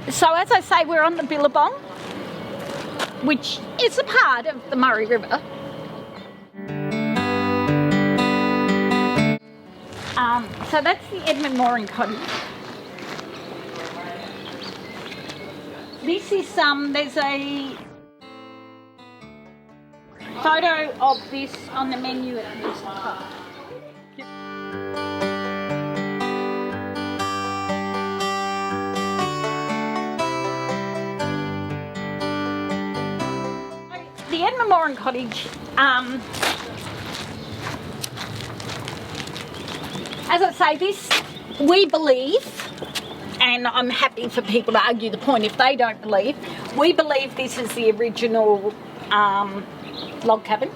So as I say, we're on the Billabong, which is a part of the Murray River. So that's the Edmund Morey Cottage. This is there's a photo of this on the menu at the Euston Pub. The Edmund Morey Cottage, as I say, this we believe, and I'm happy for people to argue the point if they don't believe, we believe this is the original log cabin.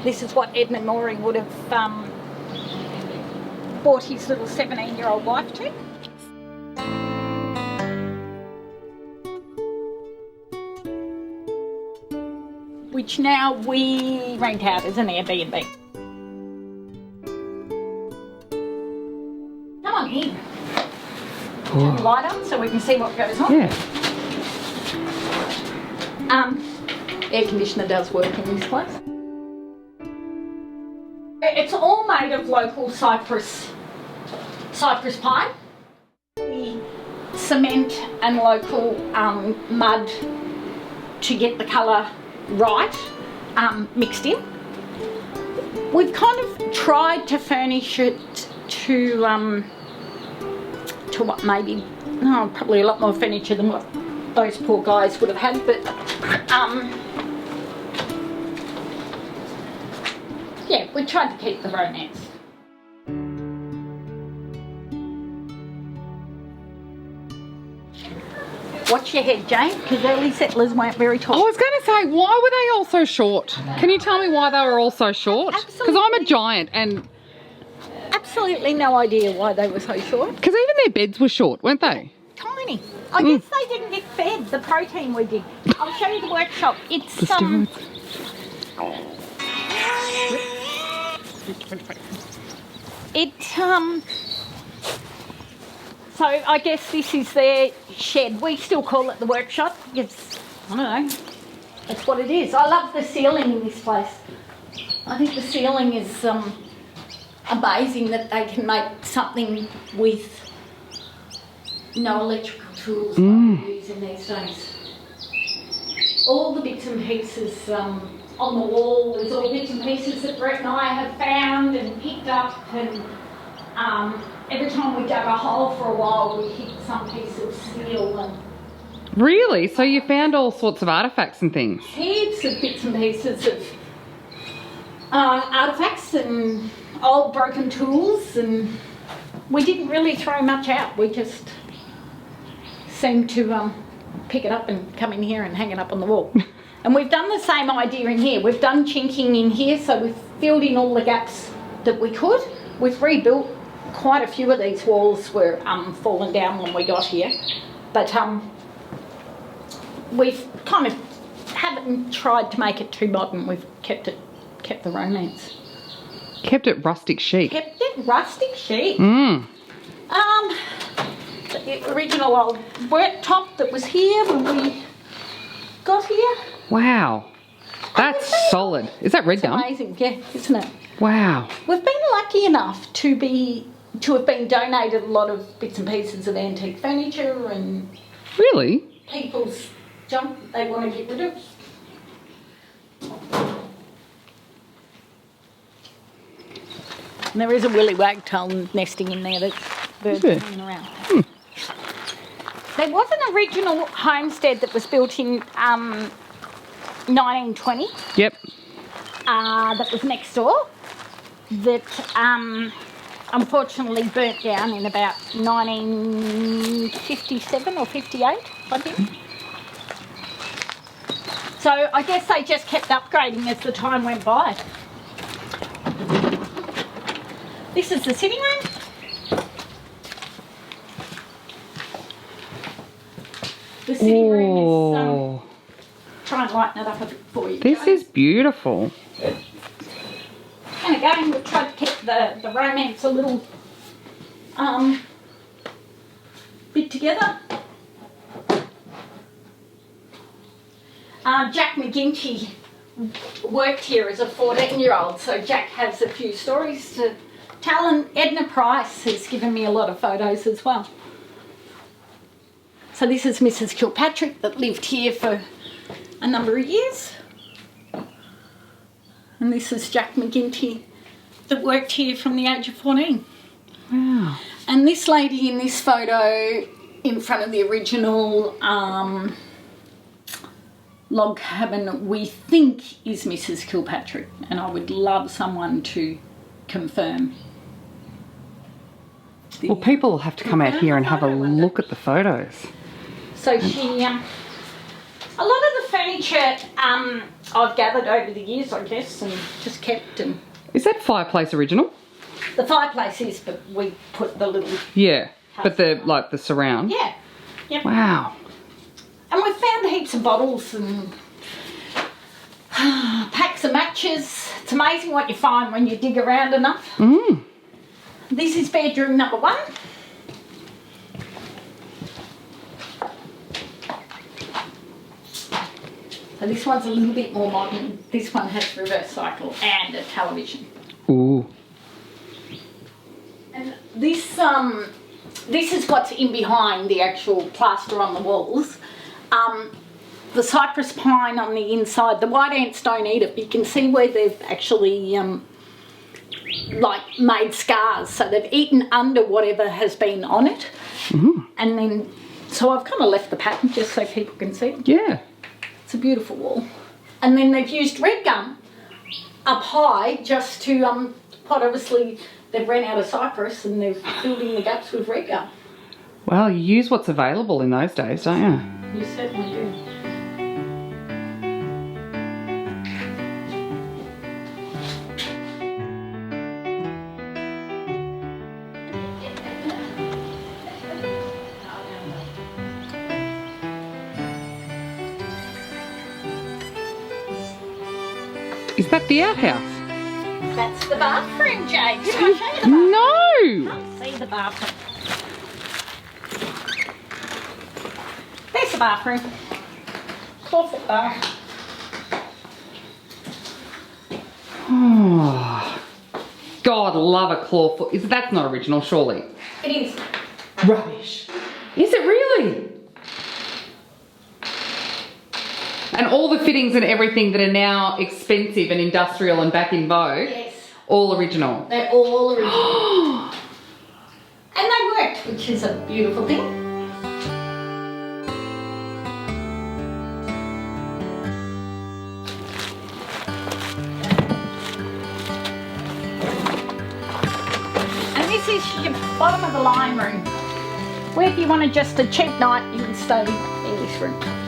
This is what Edmund Morey would have brought his little 17-year-old wife to. Which now we rent out as an Airbnb. Come on in. Turn the light on so we can see what goes on. Yeah. Air conditioner does work in this place. It's all made of local cypress pine. The cement and local mud to get the colour right, mixed in. We've kind of tried to furnish it to what maybe, probably a lot more furniture than what those poor guys would have had, but yeah, we tried to keep the romance. Watch your head, Jane, because early settlers weren't very tall. I was going to say, why were they all so short? Can you tell me why they were all so short? Because I'm a giant and... Absolutely no idea why they were so short. Because even their beds were short, weren't they? Tiny. I guess they didn't get fed the protein we did. I'll show you the workshop. It's so I guess this is their shed. We still call it the workshop because, I don't know, that's what it is. I love the ceiling in this place. I think the ceiling is amazing that they can make something with no electrical tools like we use in these days. All the bits and pieces on the wall, there's all bits and pieces that Brett and I have found and picked up, and every time we dug a hole for a while we hit some piece of steel. And really? So you found all sorts of artefacts and things? Heaps of bits and pieces of artefacts and old broken tools, and we didn't really throw much out. We just seemed to pick it up and come in here and hang it up on the wall. And we've done the same idea in here. We've done chinking in here, so we've filled in all the gaps that we could. We've rebuilt quite a few of these walls were fallen down when we got here, but we've kind of haven't tried to make it too modern. We've kept the romance. Kept it rustic chic. Kept it rustic chic. The original old worktop that was here when we got here. Wow, that's solid. Is that red gum? Amazing, yeah, isn't it? Wow. We've been lucky enough to have been donated a lot of bits and pieces of antique furniture and really people's junk that they want to get rid of. And there is a willy wagtail nesting in there that birds are hanging around. There was an original homestead that was built in 1920. Yep. That was next door. That unfortunately burnt down in about 1957 or 58, I think. So I guess they just kept upgrading as the time went by. This is the sitting room. The sitting room is, try and lighten it up a bit for you. This is beautiful. And again, we've tried to keep the romance a little bit together. Jack McGinty worked here as a 14-year-old, so Jack has a few stories to tell, and Edna Price has given me a lot of photos as well. So this is Mrs. Kilpatrick that lived here for a number of years. And this is Jack McGinty that worked here from the age of 14. Wow. And this lady in this photo in front of the original log cabin we think is Mrs. Kilpatrick, and I would love someone to confirm. Well, people will have to come out here and have a look at the photos. So she, a lot of the furniture I've gathered over the years, I guess, and just kept. And Is that fireplace original? the fireplace is, but we put the little. Yeah, but the surround. Yeah. Yep. Wow. And we've found heaps of bottles and packs of matches. It's amazing what you find when you dig around enough. Mm. This is bedroom number 1. So this one's a little bit more modern. This one has reverse cycle and a television. Ooh. And this is what's in behind the actual plaster on the walls. The cypress pine on the inside, the white ants don't eat it, but you can see where they've actually like made scars. So they've eaten under whatever has been on it. Mm-hmm. And then, so I've kind of left the pattern just so people can see it. Yeah. It's a beautiful wall. And then they've used red gum up high just to, obviously they've ran out of cypress and they're filling the gaps with red gum. Well, you use what's available in those days, don't you? You certainly do. Is that the outhouse? That's the bathroom, Jade. Did I show you the bathroom? No! Can't see the bathroom. There's the bathroom. 4-foot bath. Oh, God, love a clawfoot. That's not original, surely. It is. Rubbish. Is it really? And all the fittings and everything that are now expensive and industrial and back in vogue, Yes. all original. They're all original. And they worked, which is a beautiful thing. And this is your bottom of the line room, where if you wanted just a cheap night, you can stay in this room.